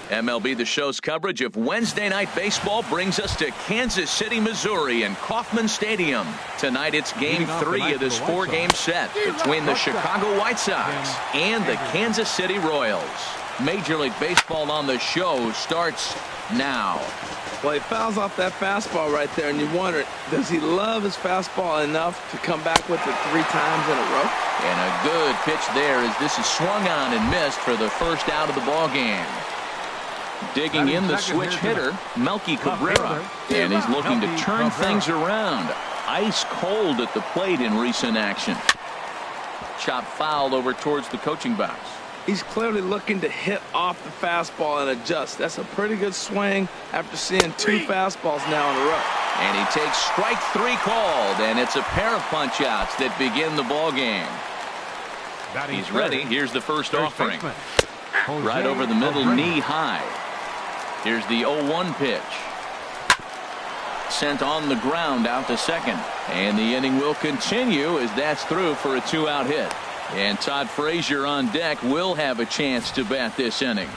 MLB The Show's coverage of Wednesday Night Baseball brings us to Kansas City, Missouri and Kauffman Stadium. Tonight it's Game 3 of this 4-game set between the Chicago White Sox and the Kansas City Royals. Major League Baseball on the Show starts now. Well, he fouls off that fastball right there, and you wonder, does he love his fastball enough to come back with it 3 times in a row? And a good pitch there as this is swung on and missed for the first out of the ball game. Digging in the switch hitter, Melky Cabrera, and he's looking to turn things around. Ice cold at the plate in recent action. Chop foul over towards the coaching box. He's clearly looking to hit off the fastball and adjust. That's a pretty good swing after seeing 2 fastballs now in a row. And he takes strike 3 called, and it's a pair of punch-outs that begin the ball game. He's ready. Here's the first offering. Right over the middle, knee high. Here's the 0-1 pitch. Sent on the ground out to second. And the inning will continue as that's through for a 2-out hit. And Todd Frazier on deck will have a chance to bat this inning.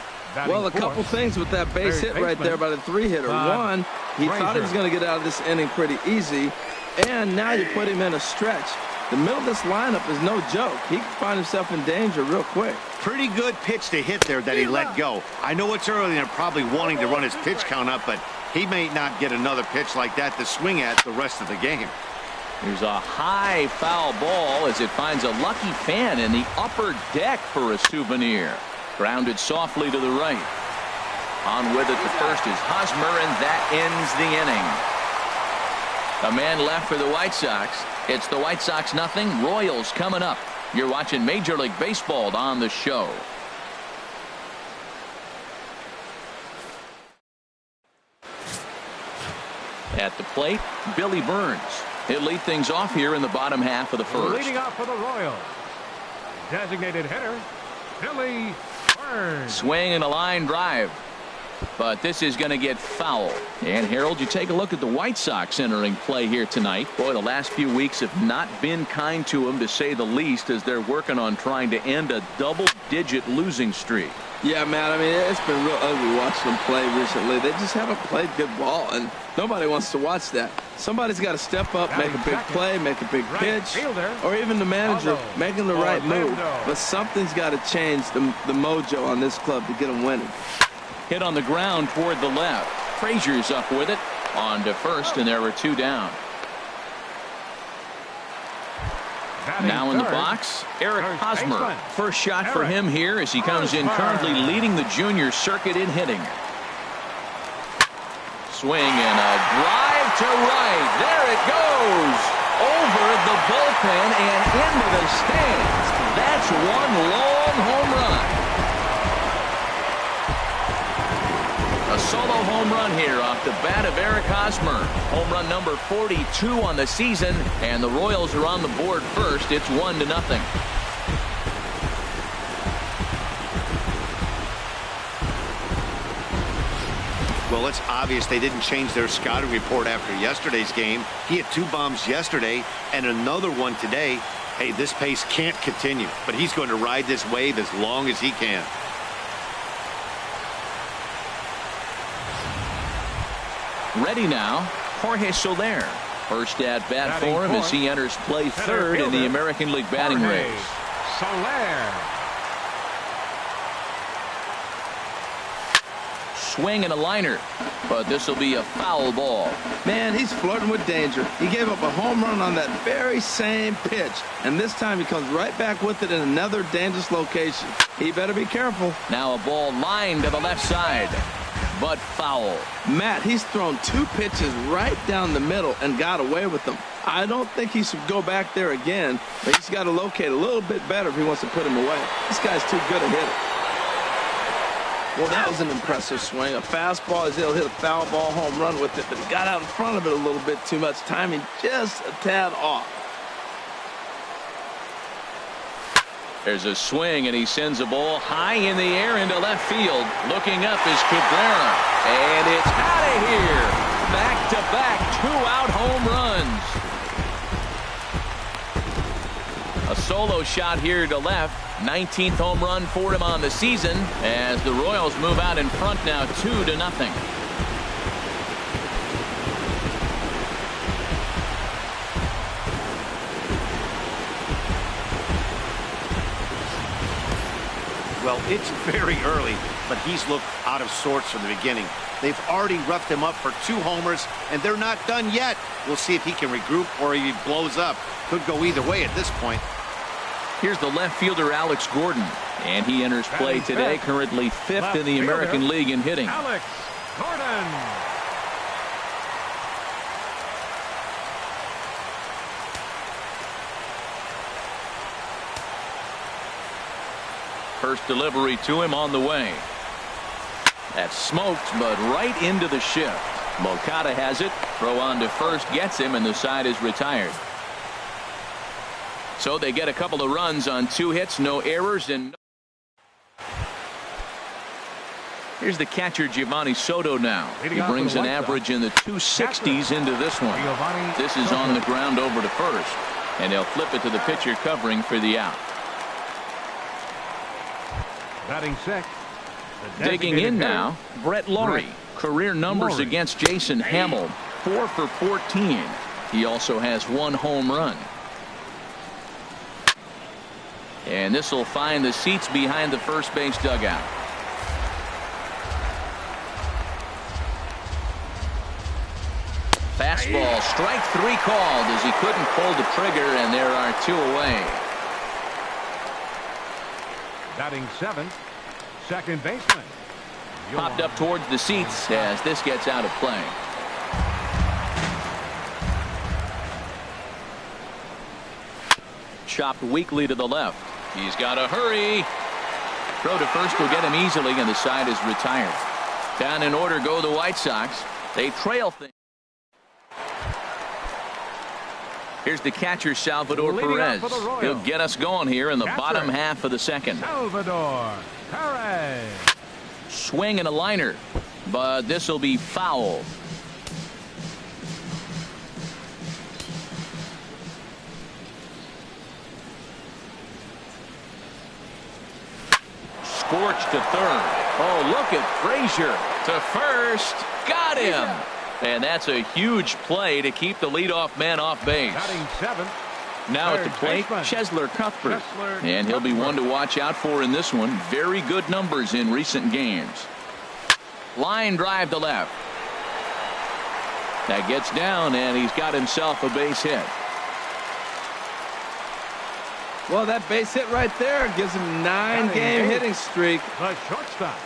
Well, a couple things with that base hit right there by the 3-hitter. One, he thought he was going to get out of this inning pretty easy. And now you put him in a stretch. The middle of this lineup is no joke. He can find himself in danger real quick. Pretty good pitch to hit there that he let go. I know it's early and probably wanting to run his pitch count up, but he may not get another pitch like that to swing at the rest of the game. Here's a high foul ball as it finds a lucky fan in the upper deck for a souvenir. Grounded softly to the right. On with it to first is Hosmer, and that ends the inning. A man left for the White Sox. It's the White Sox nothing. Royals coming up. You're watching Major League Baseball on the Show. At the plate, Billy Burns. He'll lead things off here in the bottom half of the first. Leading off for the Royals, designated hitter, Billy Burns. Swing and a line drive. But this is going to get foul. And Harold, you take a look at the White Sox entering play here tonight. Boy, the last few weeks have not been kind to them, to say the least, as they're working on trying to end a double-digit losing streak. Yeah, man, I mean, it's been real ugly watching them play recently. They just haven't played good ball, and nobody wants to watch that. Somebody's got to step up, make a big play, make a big pitch, or even the manager making the right move. But something's got to change the mojo on this club to get them winning. Hit on the ground toward the left. Frazier's up with it. On to first, and there were 2 down. Now in the box, Eric Hosmer. First shot for him here as he comes in, currently leading the junior circuit in hitting. Swing and a drive to right. There it goes. Over the bullpen and into the stands. That's one long home run. A solo home run here off the bat of Eric Hosmer. Home run number 42 on the season, and the Royals are on the board first. It's 1-0. Well, it's obvious they didn't change their scouting report after yesterday's game. He had 2 bombs yesterday and another one today. Hey, this pace can't continue, but he's going to ride this wave as long as he can. Ready now, Jorge Soler. First at bat for him as he enters play third in the American League batting race. Soler. Swing and a liner, but this will be a foul ball. Man, he's flirting with danger. He gave up a home run on that very same pitch, and this time he comes right back with it in another dangerous location. He better be careful. Now a ball lined to the left side, but foul. Matt, he's thrown 2 pitches right down the middle and got away with them. I don't think he should go back there again, but he's got to locate a little bit better if he wants to put him away. This guy's too good a hitter. Well, that was an impressive swing. A fastball, he'll hit a foul ball home run with it, but he got out in front of it a little bit too much. Timing just a tad off. There's a swing, and he sends a ball high in the air into left field. Looking up is Cabrera, and it's out of here. Back-to-back 2-out home runs. A solo shot here to left. 19th home run for him on the season as the Royals move out in front now 2-0. Well, it's very early, but he's looked out of sorts from the beginning. They've already roughed him up for 2 homers, and they're not done yet. We'll see if he can regroup or he blows up. Could go either way at this point. Here's the left fielder, Alex Gordon, and he enters play today, currently 5th in the American League in hitting. Alex Gordon. First delivery to him on the way. That's smoked, but right into the shift. Moncada has it. Throw on to first gets him, and the side is retired. So they get a couple of runs on 2 hits, no errors, and here's the catcher, Giovanni Soto now. He brings an average in the 260s into this one. This is on the ground over to first, and they'll flip it to the pitcher covering for the out. Batting 6. Digging in now, Brett Laurie. Career numbers against Jason Hamill, 4 for 14. He also has 1 home run. And this will find the seats behind the first base dugout. Fastball, strike 3 called as he couldn't pull the trigger, and there are 2 away. Batting 7th, second baseman. Popped up towards the seats as this gets out of play. Chopped weakly to the left. He's got to hurry. Throw to first will get him easily, and the side is retired. Down in order go the White Sox. They trail things. Here's the catcher, Salvador Perez. He'll get us going here in the bottom half of the second. Salvador Perez. Swing and a liner, but this will be foul. Scorched to third. Oh, look at Frazier to first. Got him. And that's a huge play to keep the leadoff man off base. Batting 7th. Now at the plate, Chesler Cuthbert. And he'll be one to watch out for in this one. Very good numbers in recent games. Line drive to left. That gets down, and he's got himself a base hit. Well, that base hit right there gives him 9-game hitting streak. The shortstop,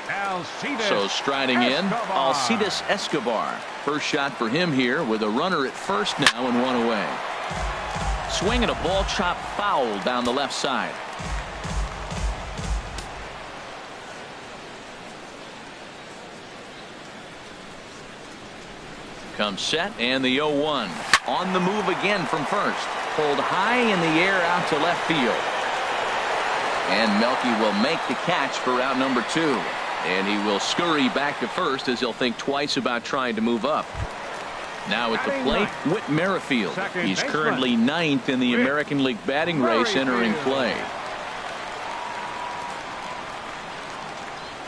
Alcides. So striding in, Escobar. Alcides Escobar. First shot for him here with a runner at first now and 1 away. Swing and a ball chop foul down the left side. Comes set, and the 0-1. On the move again from first. Pulled high in the air out to left field. And Melky will make the catch for out number 2. And he will scurry back to first as he'll think twice about trying to move up. Now at the plate, Whit Merrifield. He's currently 9th in the American League batting race entering play.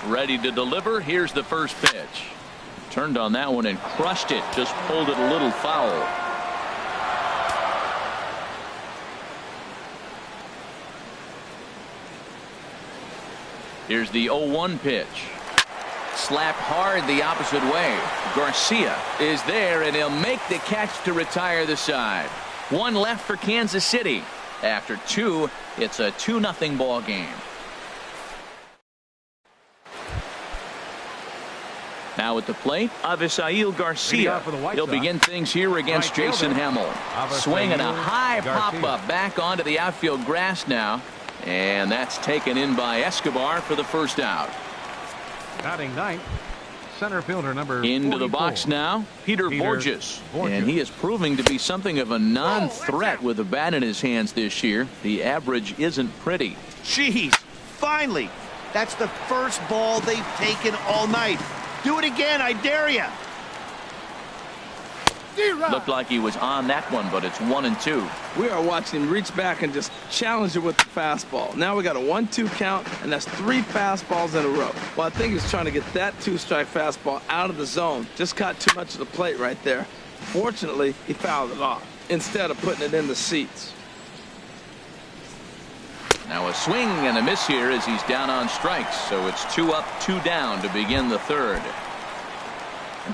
Ready to deliver. Here's the first pitch. Turned on that one and crushed it. Just pulled it a little foul. Here's the 0-1 pitch. Slapped hard the opposite way. Garcia is there, and he'll make the catch to retire the side. 1 left for Kansas City. After 2, it's a 2-0 ball game. Now at the plate, Avisail Garcia. He'll begin things here against Jason Hamill. Swing and a high pop-up back onto the outfield grass now. And that's taken in by Escobar for the first out. Batting 9th, center fielder number into 44. the box now, Peter Borges. And he is proving to be something of a non-threat with the bat in his hands this year. The average isn't pretty. Jeez, finally. That's the first ball they've taken all night. Do it again, I dare you. Looked like he was on that one, but it's 1-2. We are watching him reach back and just challenge it with the fastball. Now we got a 1-2 count, and that's 3 fastballs in a row. Well, I think he's trying to get that 2-strike fastball out of the zone. Just caught too much of the plate right there. Fortunately, he fouled it off instead of putting it in the seats. Now a swing and a miss here as he's down on strikes. So it's 2 up, 2 down to begin the third.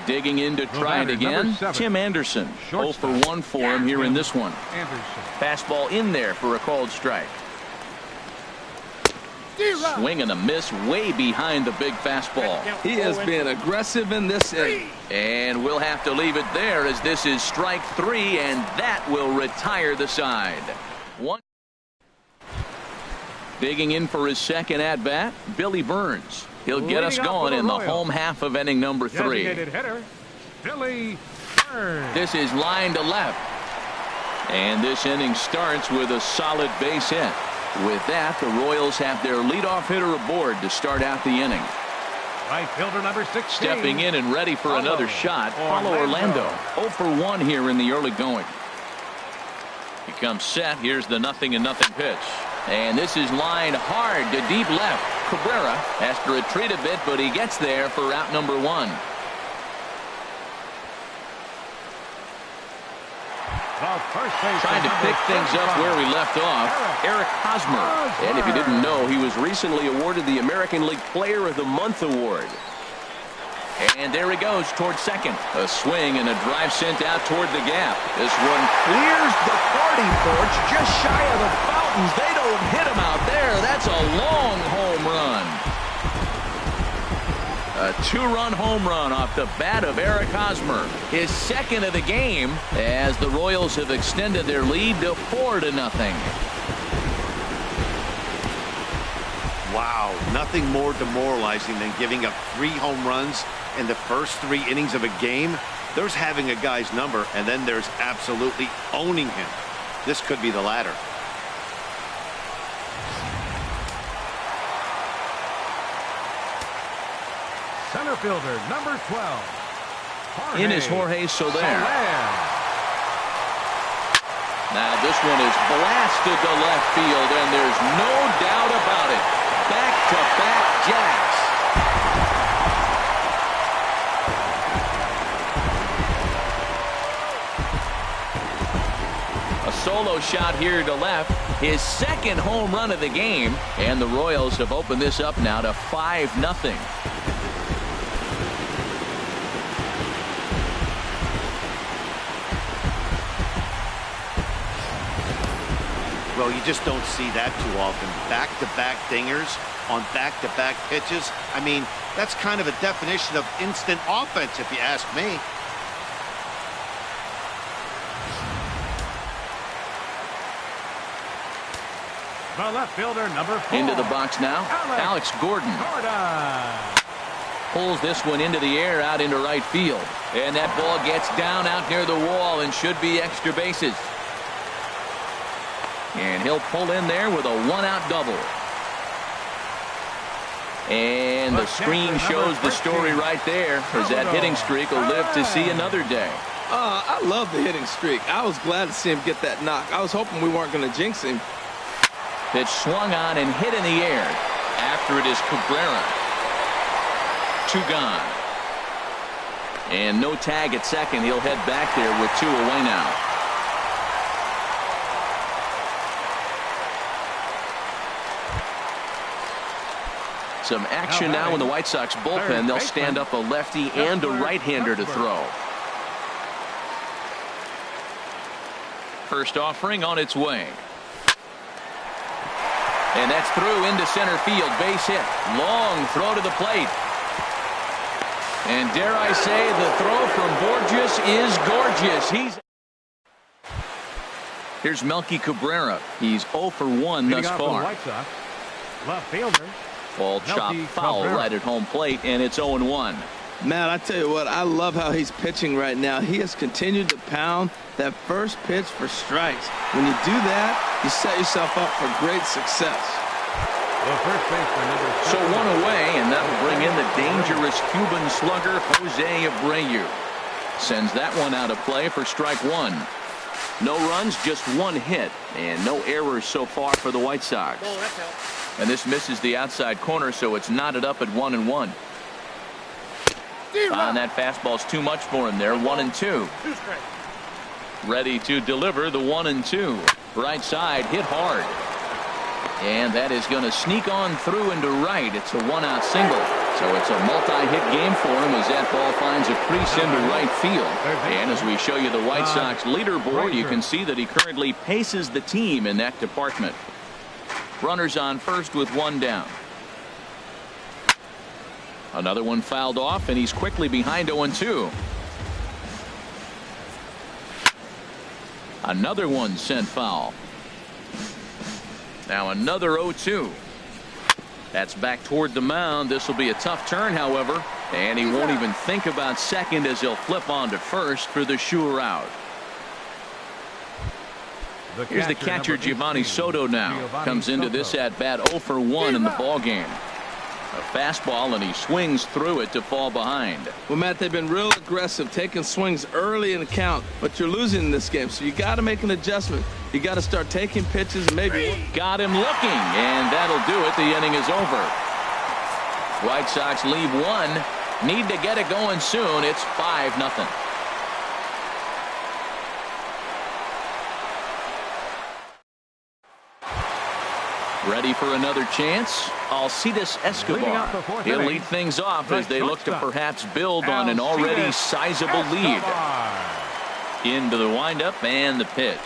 Digging in to try it again, Tim Anderson. 0 for 1 for him here in this one. Fastball in there for a called strike. Swing and a miss way behind the big fastball. He has been aggressive in this inning. And we'll have to leave it there as this is strike 3, and that will retire the side. Digging in for his second at-bat, Billy Burns. He'll get us going in the home half of inning number 3. Hitter, Billy Burns. This is line to left. And this inning starts with a solid base hit. With that, the Royals have their leadoff hitter aboard to start out the inning. Right fielder number 16. Stepping in and ready for another shot, Paulo Orlando. 0 for 1 here in the early going. He comes set. Here's the 0-0 pitch. And this is lined hard to deep left. Cabrera has to retreat a bit, but he gets there for out number 1. Trying to pick things up where we left off, Eric Hosmer. And if you didn't know, he was recently awarded the American League Player of the Month award. And there he goes towards second. A swing and a drive sent out toward the gap. This one clears the party porch just shy of the fountains. They don't hit him out there. That's a long home run. A 2-run home run off the bat of Eric Hosmer. His second of the game as the Royals have extended their lead to 4-0. Wow, nothing more demoralizing than giving up 3 home runs in the first 3 innings of a game. There's having a guy's number, and then there's absolutely owning him. This could be the latter. Center fielder number 12. In is Jorge Soler. Now this one is blasted to left field, and there's no doubt about it. Back-to-back jacks. A solo shot here to left. His second home run of the game, and the Royals have opened this up now to 5-0. Well, you just don't see that too often. Back-to-back dingers on back-to-back pitches. I mean, that's kind of a definition of instant offense, if you ask me. The left fielder number 4. Into the box now, Alex Gordon. Pulls this one into the air out into right field. And that ball gets down out near the wall and should be extra bases. And he'll pull in there with a 1-out double. And the screen shows the story right there as that hitting streak will live to see another day. I love the hitting streak. I was glad to see him get that knock. I was hoping we weren't going to jinx him. Pitch swung on and hit in the air. After it is Cabrera. 2 gone. And no tag at second. He'll head back there with 2 away now. Some action now in the White Sox bullpen. They'll stand up a lefty and a right-hander to throw. First offering on its way. And that's through into center field. Base hit. Long throw to the plate. And dare I say, the throw from Borges is gorgeous. Here's Melky Cabrera. He's 0 for 1 thus far. Left fielder. Ball chopped foul right at home plate, and it's 0-1. Matt, I tell you what, I love how he's pitching right now. He has continued to pound that first pitch for strikes. When you do that, you set yourself up for great success. So 1 away, and that will bring in the dangerous Cuban slugger, Jose Abreu. Sends that one out of play for strike one. No runs, just one hit, and no errors so far for the White Sox. And this misses the outside corner, so it's knotted up at 1-1. And that fastball's too much for him there. 1-2. Ready to deliver the 1-2. Right side hit hard. And that is going to sneak on through into right. It's a one-out single. So it's a multi-hit game for him as that ball finds a crease into right field. And as we show you the White Sox leaderboard, you can see that he currently paces the team in that department. Runners on first with one down. Another one fouled off, and he's quickly behind 0-2. Another one sent foul. Now another 0-2. That's back toward the mound. This will be a tough turn, however, and he won't even think about second as he'll flip on to first for the sure out. Here's the catcher, Giovanni Soto, now. Comes into this at bat 0 for 1 in the ball game. A fastball, and he swings through it to fall behind. Well, Matt, they've been real aggressive, taking swings early in the count, but you're losing in this game, so you got to make an adjustment. You got to start taking pitches and maybe. Got him looking, and that'll do it. The inning is over. White Sox leave one. Need to get it going soon. It's 5-0. Ready for another chance? Alcides Escobar. He'll lead things off as they look to perhaps build on an already sizable lead. Into the windup and the pitch.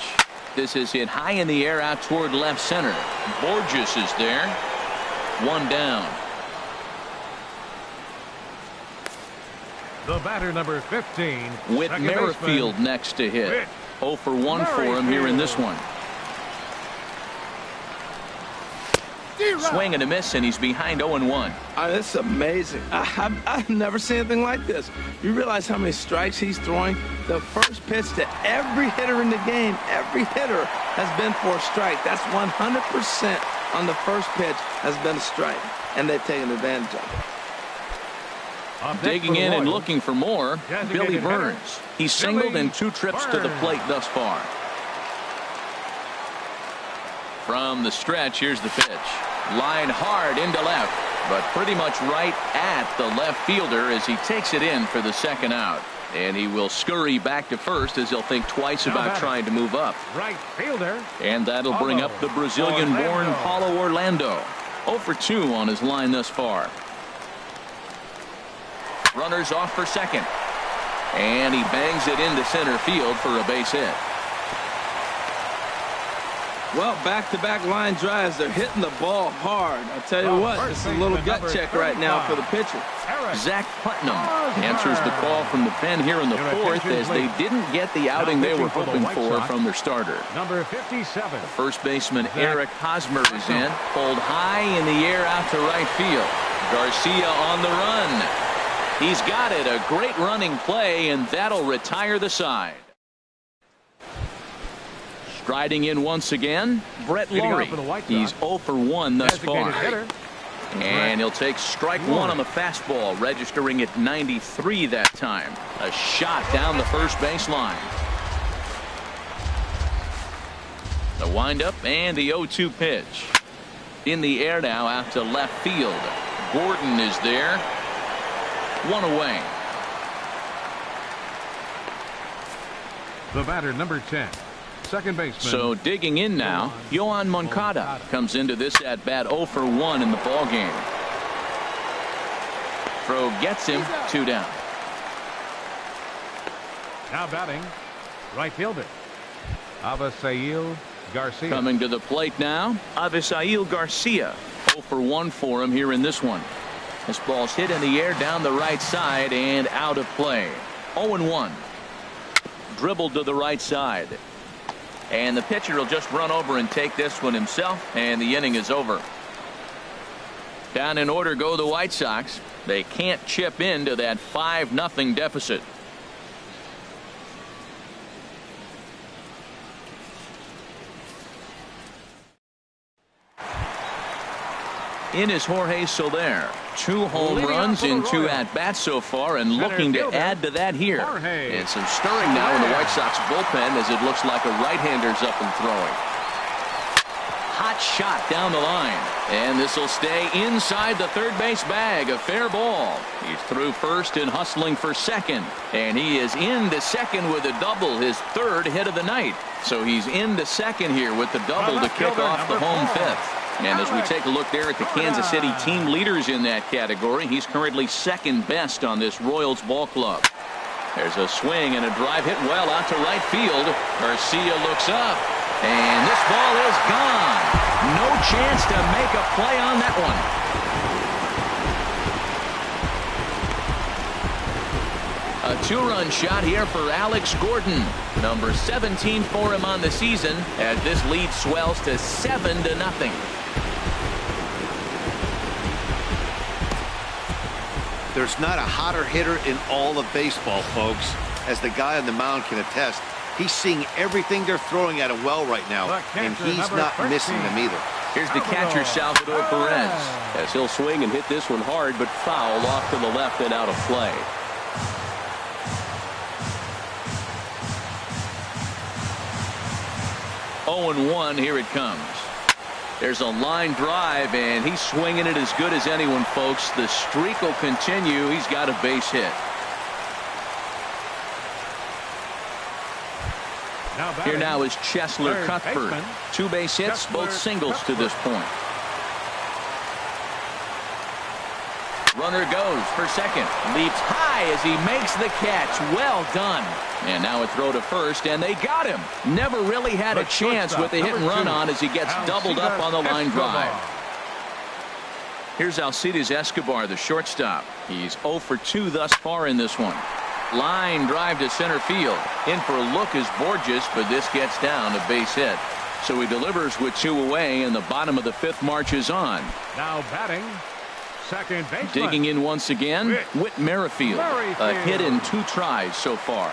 This is hit high in the air out toward left center. Borges is there. One down. The batter, number 15. Whit Merrifield next to hit. 0 for 1 for him here in this one. Swing and a miss, and he's behind 0-1. This is amazing. I've never seen anything like this. You realize how many strikes he's throwing? The first pitch to every hitter in the game, every hitter has been for a strike. That's 100% on the first pitch has been a strike, and they've taken advantage of it. Digging in and looking for more, Billy Burns. He's singled in 2 trips to the plate thus far. From the stretch, here's the pitch. Line hard into left, but pretty much right at the left fielder as he takes it in for the second out. And he will scurry back to first as he'll think twice about trying to move up. Right fielder. And that'll bring up the Brazilian-born Paulo Orlando. 0 for 2 on his line thus far. Runners off for second. And he bangs it into center field for a base hit. Well, back-to-back line drives. They're hitting the ball hard. I'll tell you what, this is a little gut check right now for the pitcher. Zach Putnam answers the call from the pen here in the fourth as they didn't get the outing they were hoping for from their starter. Number 57. The first baseman Eric Hosmer is in. Pulled high in the air out to right field. Garcia on the run. He's got it. A great running play, and that'll retire the side. Striding in once again, Brett Laurie. He's 0 for 1 thus far. And he'll take strike one on the fastball, registering at 93 that time. A shot down the first baseline. The windup and the 0-2 pitch. In the air now out to left field. Gordon is there. One away. The batter, number 10. Second baseman. So digging in now, Yohan Moncada comes into this at bat 0 for 1 in the ball game. Throw gets him, 2 down. Now batting, right fielder Avisail Garcia. Coming to the plate now, Avisail Garcia. 0 for 1 for him here in this one. This ball's hit in the air down the right side and out of play. 0-1. Dribbled to the right side. And the pitcher will just run over and take this one himself, and the inning is over. Down in order go the White Sox. They can't chip into that 5-0 deficit. In is Jorge Soler. 2 home runs in 2 at-bats so far, and looking to add to that here. And some stirring now in the White Sox bullpen as it looks like a right-hander's up and throwing. Hot shot down the line, and this will stay inside the third base bag. A fair ball. He's through first and hustling for second, and he is into second with a double, his 3rd hit of the night. So he's into second here with the double to kick off the home 5th. And as we take a look there at the Kansas City team leaders in that category, he's currently 2nd best on this Royals ball club. There's a swing and a drive hit well out to right field. Garcia looks up, and this ball is gone. No chance to make a play on that one. A 2-run shot here for Alex Gordon. Number 17 for him on the season as this lead swells to 7-0. There's not a hotter hitter in all of baseball, folks. As the guy on the mound can attest, he's seeing everything they're throwing at him well right now, and he's not missing them either. Here's the catcher, Salvador Perez, as he'll swing and hit this one hard, but foul off to the left and out of play. 0-1, here it comes. There's a line drive, and he's swinging it as good as anyone, folks. The streak will continue. He's got a base hit. Here now is Cheslor Cuthbert. 2 base hits, both singles to this point. Runner goes for second. Leaps high as he makes the catch. Well done. And now a throw to first, and they got him. Never really had a chance with the hit and run on as he gets doubled up on the line drive. Here's Alcides Escobar, the shortstop. He's 0 for 2 thus far in this one. Line drive to center field. In for a look is Borges, but this gets down, a base hit. So he delivers with 2 away, and the bottom of the 5th marches on. Now batting, second baseman. Digging in once again, Whit Merrifield. A hit in 2 tries so far.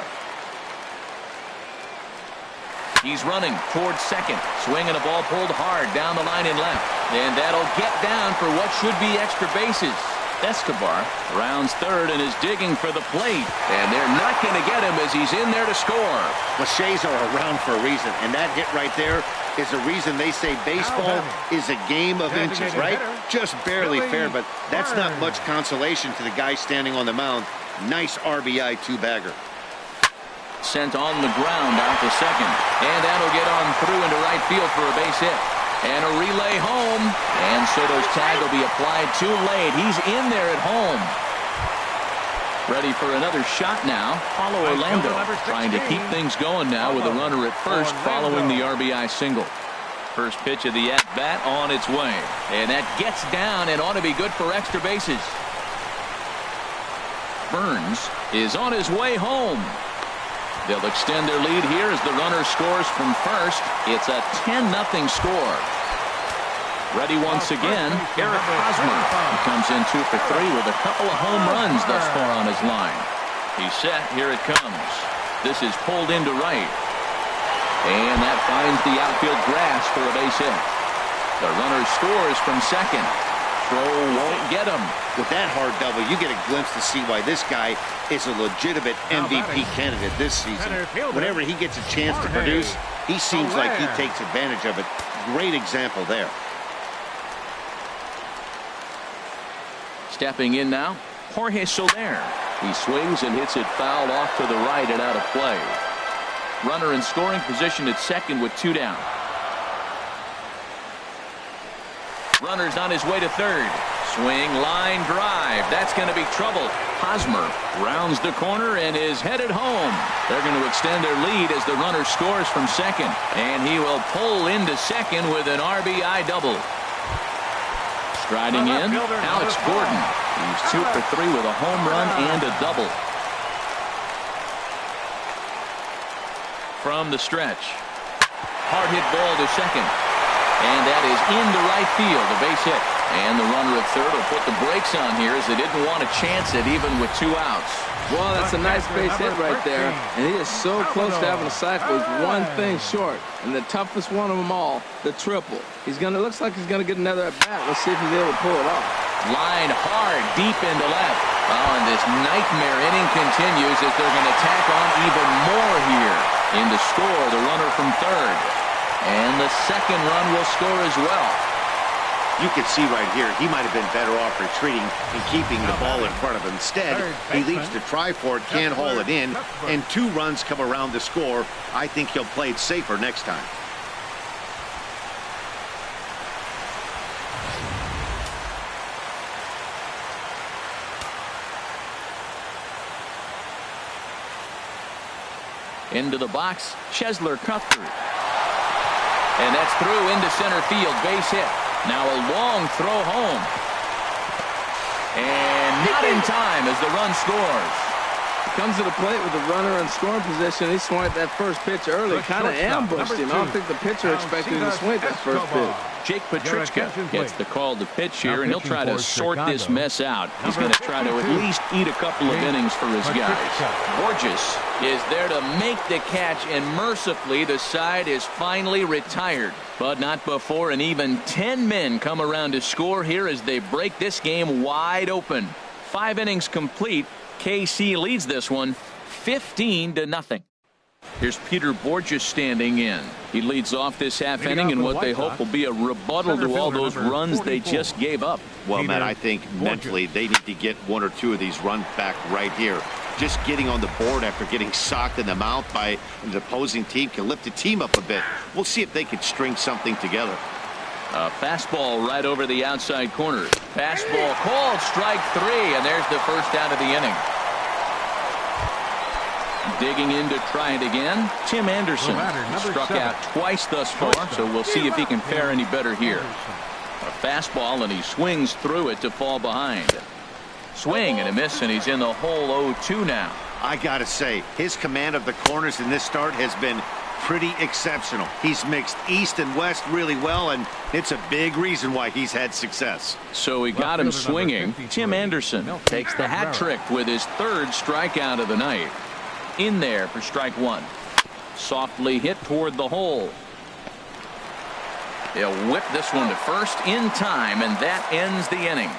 He's running towards second. Swinging a ball pulled hard down the line and left. And that'll get down for what should be extra bases. Escobar rounds third and is digging for the plate. And they're not going to get him as he's in there to score. Cliches are around for a reason, and that hit right there is the reason they say baseball is a game of inches, right? Just barely fair, but that's not much consolation to the guy standing on the mound. Nice RBI 2-bagger. Sent on the ground out to second, and that'll get on through into right field for a base hit. And a relay home, and Soto's tag will be applied too late. He's in there at home. Ready for another shot now. Paulo Orlando trying to keep things going now with a runner at first following the RBI single. First pitch of the at-bat on its way, and that gets down and ought to be good for extra bases. Burns is on his way home. They'll extend their lead here as the runner scores from first. It's a 10-0 score. Ready once again, Eric Hosmer. He comes in 2 for 3 with a couple of home runs thus far on his line. He's set. Here it comes. This is pulled into right. And that finds the outfield grass for a base hit. The runner scores from second. Throw won't get him. With that hard double, you get a glimpse to see why this guy is a legitimate MVP candidate this season. Whenever he gets a chance to produce, he seems like he takes advantage of it. Great example there. Stepping in now, Jorge Soler. He swings and hits it foul off to the right and out of play. Runner in scoring position at second with 2 down. Runner's on his way to third. Swing, line drive. That's going to be trouble. Hosmer rounds the corner and is headed home. They're going to extend their lead as the runner scores from second. And he will pull into second with an RBI double. Striding in, Alex Gordon. He's 2 for 3 with a home run and a double. From the stretch. Hard hit ball to second. And that is into right field, a base hit. And the runner at third will put the brakes on here as they didn't want to chance it even with 2 outs. Well, that's a nice base hit right there. And he is so close to having a cycle. He's one thing short. And the toughest one of them all, the triple. Looks like he's going to get another at bat. Let's see if he's able to pull it off. Line hard, deep into left. Oh, and this nightmare inning continues as they're going to tack on even more here. In to score, the runner from third. And the second run will score as well. You can see right here, he might have been better off retreating and keeping the ball in front of him. Instead, he leaves to try for it, can't haul it in, and 2 runs come around to score. I think he'll play it safer next time. Into the box, Chesler Cuthbert. And that's through into center field, base hit. Now a long throw home. And not in time as the run scores. He comes to the plate with the runner in scoring position. He swung at that first pitch early, kind of ambushed him. I don't think the pitcher expected him to swing at that first pitch. Jake Petrichka gets the call to pitch here, and he'll try to sort this mess out. He's going to try to at least eat a couple of innings for his guys. Borges is there to make the catch, and mercifully the side is finally retired. But not before an even 10 men come around to score here as they break this game wide open. 5 innings complete. KC leads this one 15-0. Here's Peter Borges standing in. He leads off this half inning in what they hope will be a rebuttal to all those runs they just gave up. Well, Matt, I think mentally they need to get 1 or 2 of these runs back right here. Just getting on the board after getting socked in the mouth by an opposing team can lift the team up a bit. We'll see if they can string something together. A fastball right over the outside corner. Fastball called, strike 3, and there's the first out of the inning. Digging in to try it again, Tim Anderson. Struck out twice thus far, so we'll see if he can fare any better here. A fastball, and he swings through it to fall behind. Swing and a miss, and he's in the hole 0-2 now. I gotta say, his command of the corners in this start has been pretty exceptional. He's mixed east and west really well, and it's a big reason why he's had success. So he got him swinging. Tim Anderson takes the hat trick with his 3rd strikeout of the night. In there for strike 1. Softly hit toward the hole. He'll whip this one to first in time, and that ends the inning.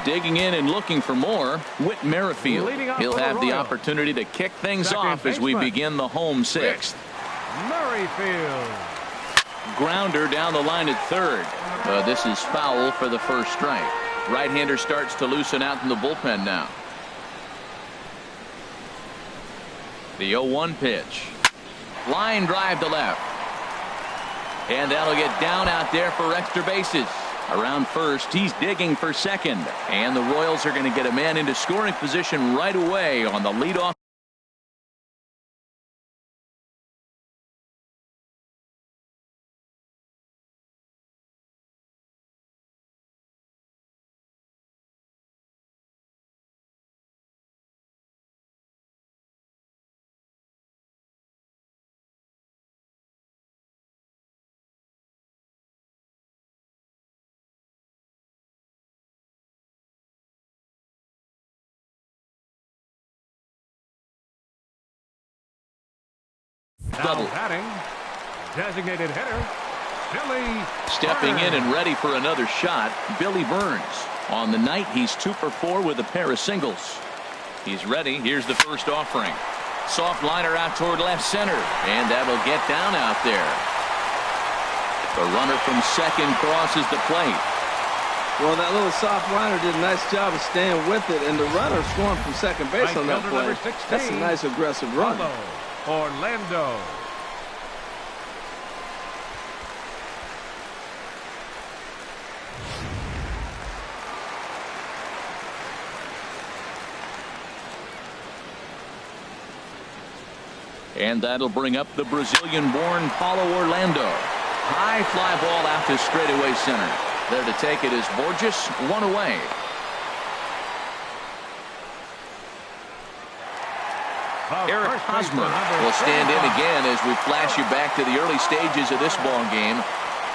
Digging in and looking for more, Whit Merrifield. He'll have the opportunity to kick things off as we begin the home 6th. Merrifield. Grounder down the line at 3rd. This is foul for the first strike. Right-hander starts to loosen out in the bullpen now. The 0-1 pitch. Line drive to left. And that'll get down out there for extra bases. Around first, he's digging for second. And the Royals are going to get a man into scoring position right away on the leadoff. Double. Batting, designated hitter, Billy Stepping in Burns. and ready for another shot, Billy Burns. On the night, he's 2 for 4 with a pair of singles. He's ready. Here's the first offering. Soft liner out toward left center, and that'll get down out there. The runner from second crosses the plate. Well, that little soft liner did a nice job of staying with it, and the runner scoring from second base Right on that fielder number play. 16, That's a nice aggressive run. Orlando. And that'll bring up the Brazilian-born Paulo Orlando. High fly ball out to straightaway center. There to take it is Borges, 1 away. Eric Hosmer will stand in again as we flash you back to the early stages of this ball game.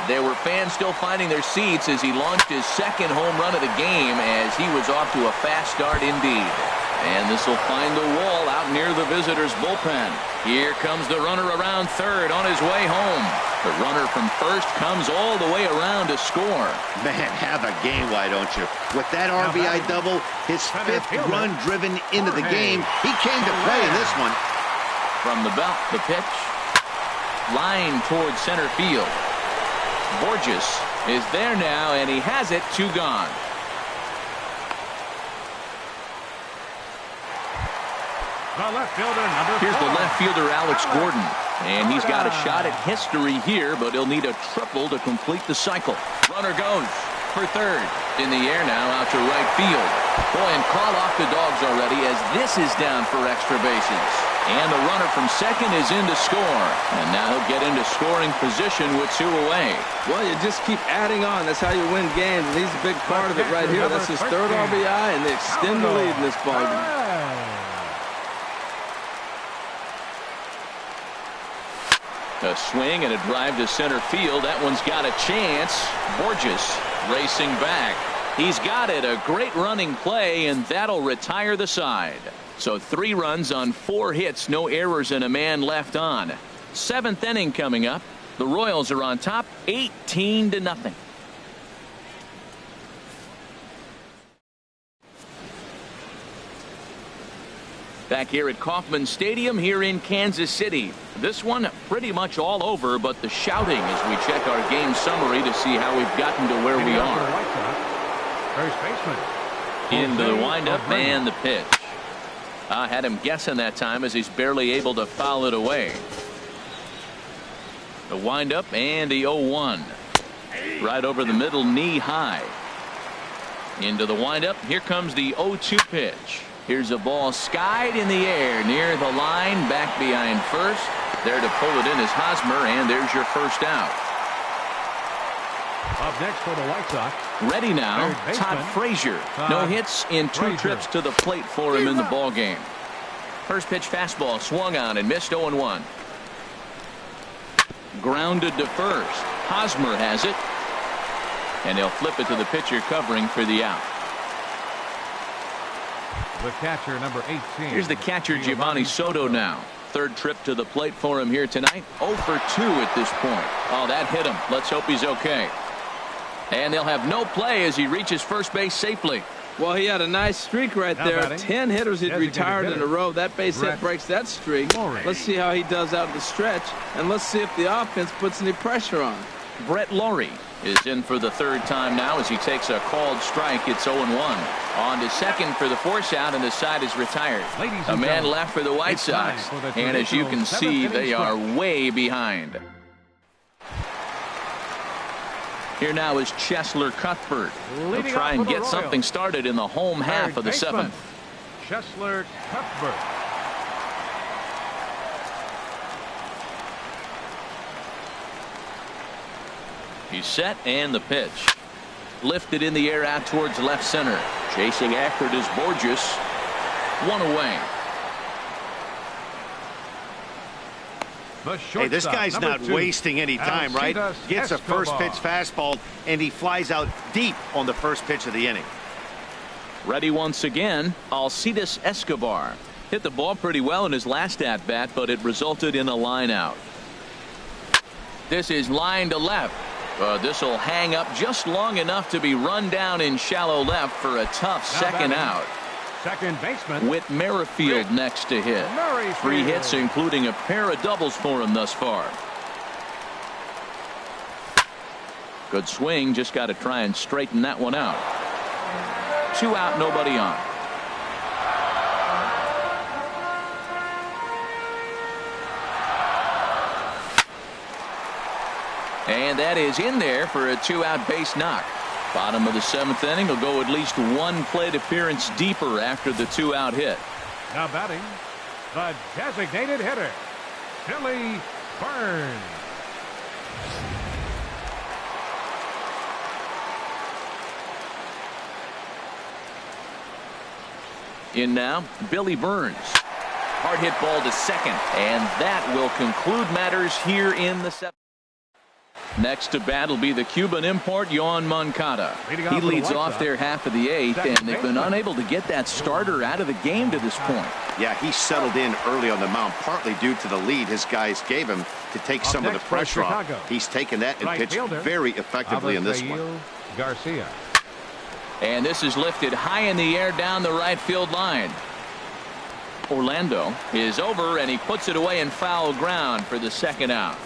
There were fans still finding their seats as he launched his second home run of the game as he was off to a fast start indeed. And this will find the wall out near the visitors' bullpen. Here comes the runner around third on his way home. The runner from first comes all the way around to score. Man, have a game, why don't you? With that RBI double, his fifth run driven into the game, he came to play in this one. From the belt, the pitch. Line towards center field. Borges is there now, and he has it. 2 gone. The left fielder, number 4. Here's the left fielder, Alex Gordon. And he's got a shot at history here, but he'll need a triple to complete the cycle. Runner goes for third. In the air now, out to right field. Boy, and call off the dogs already as this is down for extra bases. And the runner from second is in to score. And now he'll get into scoring position with 2 away. Well, you just keep adding on. That's how you win games, and he's a big part of it right here. That's his third RBI, and they extend the lead in this ballgame. A swing and a drive to center field. That one's got a chance. Borges racing back. He's got it. A great running play, and that'll retire the side. So 3 runs on 4 hits, no errors, and a man left on. 7th inning coming up. The Royals are on top, 18-0. Back here at Kauffman Stadium here in Kansas City. This one pretty much all over, but the shouting as we check our game summary to see how we've gotten to where we are. First baseman. Into the windup and the pitch. I had him guessing that time as he's barely able to foul it away. The windup and the 0-1. Right over the middle, knee high. Into the windup. Here comes the 0-2 pitch. Here's a ball skied in the air near the line, back behind first. There to pull it in is Hosmer, and there's your first out. Up next for the White Sox. Ready now, Todd Frazier. No hits in 2 trips to the plate for him in the ball game. First pitch fastball swung on and missed. 0-1. Grounded to first. Hosmer has it, and they'll flip it to the pitcher covering for the out. The catcher, number 18. Here's the catcher, Giovanni Soto now. 3rd trip to the plate for him here tonight. 0 for 2 at this point. Oh, that hit him. Let's hope he's okay. And they'll have no play as he reaches first base safely. Well, he had a nice streak right there. 10 hitters he'd retired in a row. That base hit breaks that streak. Let's see how he does out the stretch, and let's see if the offense puts any pressure on. Brett Laurie is in for the 3rd time now as he takes a called strike. It's 0-1. On to second for the force out, and the side is retired. A man left for the White Sox, and as you can see, they are way behind. Here now is Chesler Cuthbert. He'll try and get something started in the home half of the 7th. Chesler Cuthbert. He's set, and the pitch. Lifted in the air out towards left center. Chasing after it is Borges. 1 away. Hey, this guy's not wasting any time, right? Gets a first pitch fastball, and he flies out deep on the first pitch of the inning. Ready once again, Alcides Escobar. Hit the ball pretty well in his last at-bat, but it resulted in a line out. This is line to left. This will hang up just long enough to be run down in shallow left for a tough second out. Second baseman Whit Merrifield next to hit. 3 hits, including a pair of doubles for him thus far. Good swing, just got to try and straighten that one out. 2 out, nobody on. And that is in there for a 2-out base knock. Bottom of the 7th inning will go at least 1 plate appearance deeper after the 2-out hit. Now batting, the designated hitter, Billy Burns. In now, Billy Burns. Hard hit ball to second, and that will conclude matters here in the 7th. Next to bat will be the Cuban import, Yoan Moncada. He leads off their half of the 8th, and they've been unable to get that starter out of the game to this point. Yeah, he settled in early on the mound, partly due to the lead his guys gave him to take some of the pressure off. He's taken that and pitched very effectively in this one. Garcia. And this is lifted high in the air down the right field line. Orlando is over, and he puts it away in foul ground for the second out.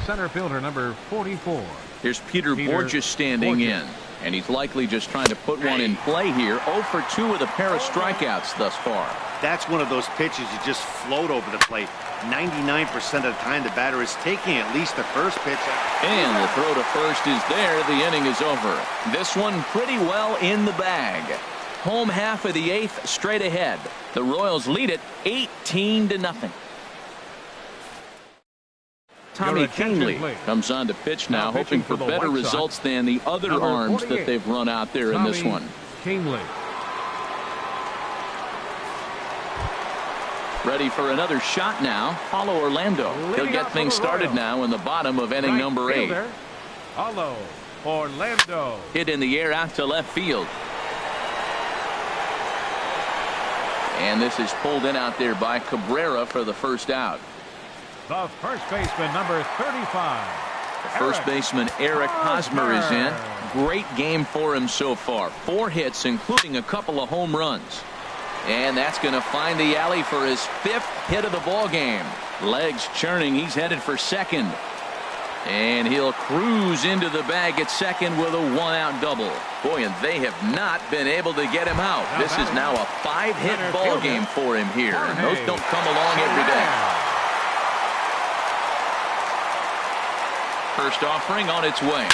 Center fielder number 44. Here's Peter Borges standing in, and he's likely just trying to put one in play here. 0 for 2 with a pair of strikeouts thus far. That's one of those pitches you just float over the plate. 99% of the time the batter is taking at least the first pitch. And the throw to first is there. The inning is over. This one pretty well in the bag. Home half of the 8th straight ahead. The Royals lead it 18-0. Tommy Kingley comes on to pitch now, hoping for better results than the other arms that they've run out there in this one. Kingley. Ready for another shot now. Paulo Orlando. He'll get things started now in the bottom of inning number 8. Paulo Orlando. Hit in the air out to left field. And this is pulled in out there by Cabrera for the first out. The first baseman, number 35. The first baseman, Eric Hosmer, is in. Great game for him so far. 4 hits, including a couple of home runs. And that's going to find the alley for his 5th hit of the ball game. Legs churning. He's headed for second. And he'll cruise into the bag at second with a 1-out double. Boy, and they have not been able to get him out. This is now a 5-hit ball game for him here. And those don't come along every day. First offering on its way.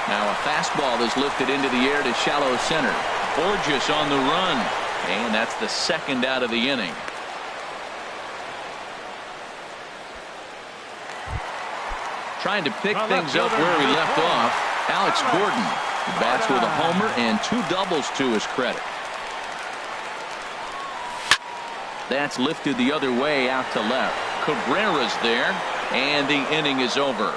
Now a fastball is lifted into the air to shallow center. Borges on the run. And that's the second out of the inning. Trying to pick things up where he left off. Alex Gordon bats with a homer and 2 doubles to his credit. That's lifted the other way out to left. Cabrera's there, and the inning is over.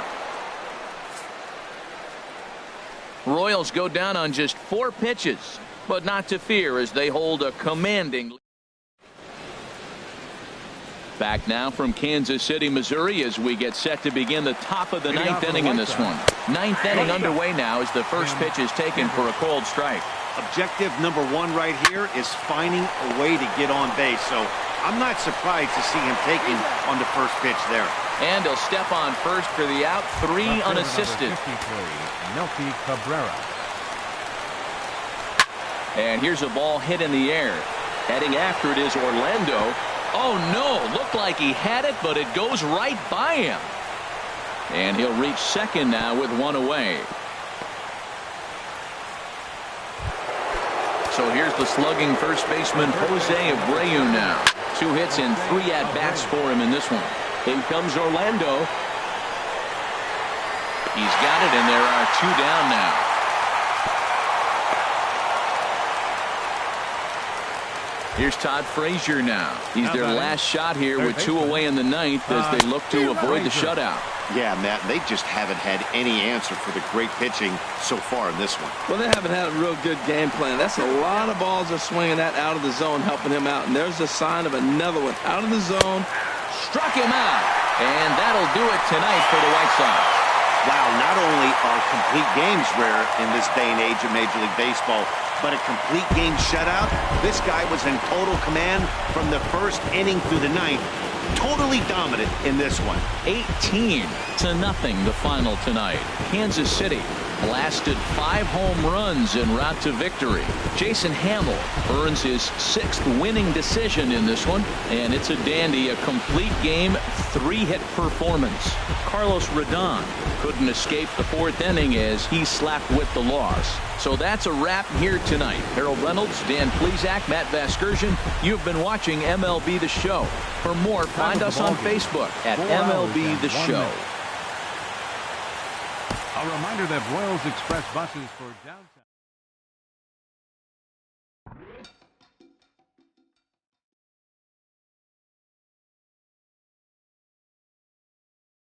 Royals go down on just 4 pitches, but not to fear as they hold a commanding lead. Back now from Kansas City, Missouri, as we get set to begin the top of the 9th inning in this one. 9th inning underway now as the first pitch is taken for a cold strike. Objective number 1 right here is finding a way to get on base. So I'm not surprised to see him taking on the first pitch there. And he'll step on first for the out. 3 unassisted. Melky Cabrera. And here's a ball hit in the air. Heading after it is Orlando. Oh no, looked like he had it, but it goes right by him. And he'll reach second now with 1 away. So here's the slugging first baseman Jose Abreu now. 2 hits and 3 at-bats for him in this one. In comes Orlando. He's got it, and there are 2 down now. Here's Todd Frazier now. He's their last shot here with 2 away in the 9th as they look to avoid the shutout. Yeah, Matt, they just haven't had any answer for the great pitching so far in this one. Well, they haven't had a real good game plan. That's a lot of balls they're swinging at out of the zone, helping him out. And there's a sign of another one out of the zone. Struck him out. And that'll do it tonight for the White Sox. Wow, not only are complete games rare in this day and age of Major League Baseball, but a complete game shutout. This guy was in total command from the first inning through the 9th. Totally dominant in this one. 18-0 the final tonight. Kansas City blasted 5 home runs en route to victory. Jason Hamill earns his 6th winning decision in this one, and it's a dandy, a complete game 3-hit performance. Carlos Rodon couldn't escape the 4th inning as he slapped with the loss. So that's a wrap here tonight. Harold Reynolds, Dan Plesac, Matt Vasgersian. You've been watching MLB The Show. For more, find us on Facebook at MLB The Show. A reminder that Royals Express buses for downtown.